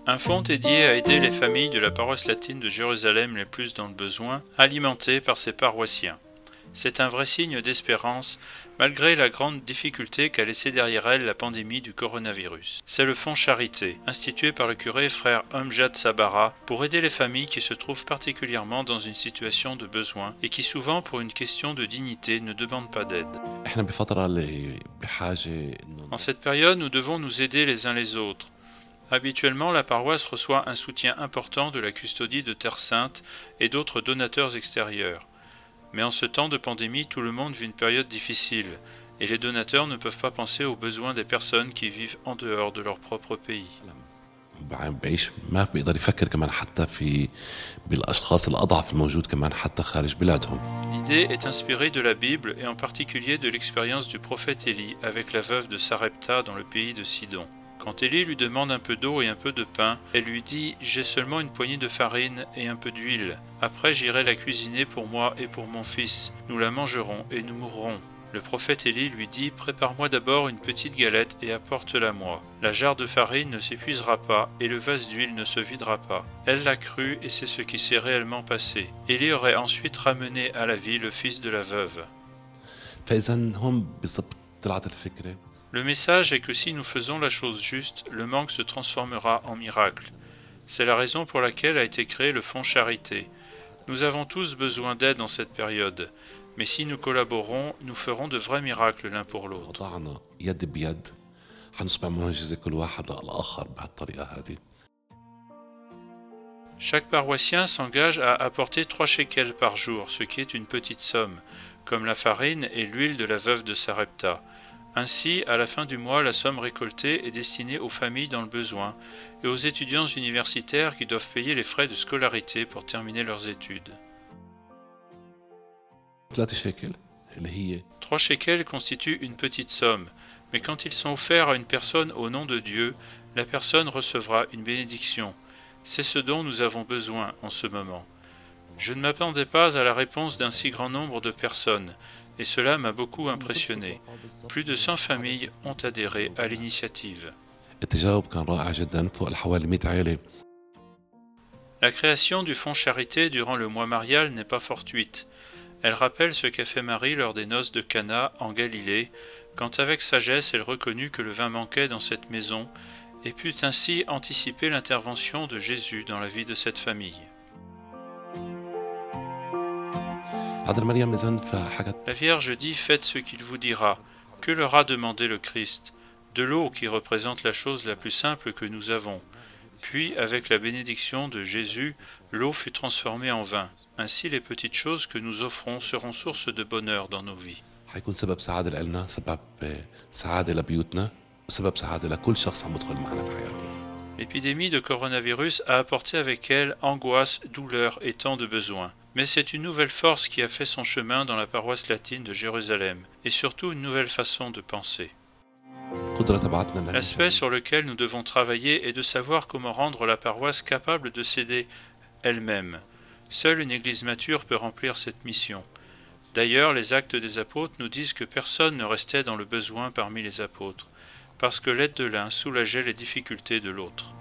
Un fonds dédié à aider les familles de la paroisse latine de Jérusalem les plus dans le besoin, alimenté par ses paroissiens. C'est un vrai signe d'espérance, malgré la grande difficulté qu'a laissé derrière elle la pandémie du coronavirus. C'est le fonds Charité, institué par le curé frère Amjad Sabara, pour aider les familles qui se trouvent particulièrement dans une situation de besoin et qui souvent, pour une question de dignité, ne demandent pas d'aide. En cette période, nous devons nous aider les uns les autres. Habituellement, la paroisse reçoit un soutien important de la custodie de Terre Sainte et d'autres donateurs extérieurs. Mais en ce temps de pandémie, tout le monde vit une période difficile, et les donateurs ne peuvent pas penser aux besoins des personnes qui vivent en dehors de leur propre pays. L'idée est inspirée de la Bible et en particulier de l'expérience du prophète Élie avec la veuve de Sarepta dans le pays de Sidon. Quand Élie lui demande un peu d'eau et un peu de pain, elle lui dit « J'ai seulement une poignée de farine et un peu d'huile. Après j'irai la cuisiner pour moi et pour mon fils. Nous la mangerons et nous mourrons. » Le prophète Élie lui dit « Prépare-moi d'abord une petite galette et apporte-la-moi. La jarre de farine ne s'épuisera pas et le vase d'huile ne se videra pas. » Elle l'a cru et c'est ce qui s'est réellement passé. Élie aurait ensuite ramené à la vie le fils de la veuve. Le message est que si nous faisons la chose juste, le manque se transformera en miracle. C'est la raison pour laquelle a été créé le fonds Charité. Nous avons tous besoin d'aide en cette période, mais si nous collaborons, nous ferons de vrais miracles l'un pour l'autre. Chaque paroissien s'engage à apporter 3 shekels par jour, ce qui est une petite somme, comme la farine et l'huile de la veuve de Sarepta. Ainsi, à la fin du mois, la somme récoltée est destinée aux familles dans le besoin et aux étudiants universitaires qui doivent payer les frais de scolarité pour terminer leurs études. 3 shekels constituent une petite somme, mais quand ils sont offerts à une personne au nom de Dieu, la personne recevra une bénédiction. C'est ce dont nous avons besoin en ce moment. Je ne m'attendais pas à la réponse d'un si grand nombre de personnes, et cela m'a beaucoup impressionné. Plus de 100 familles ont adhéré à l'initiative. La création du fonds Charité durant le mois marial n'est pas fortuite. Elle rappelle ce qu'a fait Marie lors des noces de Cana en Galilée, quand avec sagesse elle reconnut que le vin manquait dans cette maison et put ainsi anticiper l'intervention de Jésus dans la vie de cette famille. La Vierge dit « Faites ce qu'il vous dira ». Que leur a demandé le Christ? De l'eau qui représente la chose la plus simple que nous avons. Puis, avec la bénédiction de Jésus, l'eau fut transformée en vin. Ainsi, les petites choses que nous offrons seront source de bonheur dans nos vies. L'épidémie de coronavirus a apporté avec elle angoisse, douleur et tant de besoins. Mais c'est une nouvelle force qui a fait son chemin dans la paroisse latine de Jérusalem, et surtout une nouvelle façon de penser. L'aspect sur lequel nous devons travailler est de savoir comment rendre la paroisse capable de s'aider elle-même. Seule une église mature peut remplir cette mission. D'ailleurs, les Actes des Apôtres nous disent que personne ne restait dans le besoin parmi les apôtres, parce que l'aide de l'un soulageait les difficultés de l'autre.